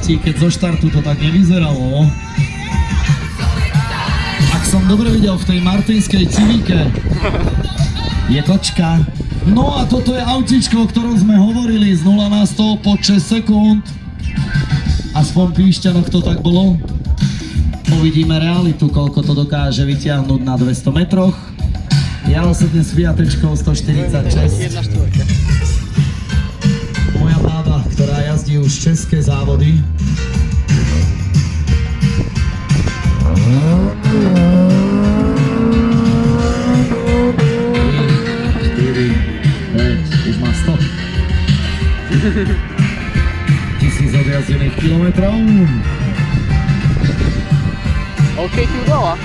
kamaráti, keď zo štartu to tak nevyzeralo. Ak som dobre videl, v tej martinskej Civique je kočka. No a toto je autíčko, o ktorom sme hovorili, z 0 na 100 po 6 sekúnd. Aspoň Píšťanok to tak bolo. Uvidíme realitu, koľko to dokáže vytiahnuť na 200 metroch. Jalo sa dnes Fiatečkou 146. Moja bába, ktorá jazdí už české závody. Už má 100. 1000 odjazdených kilometrov. OK ti udala.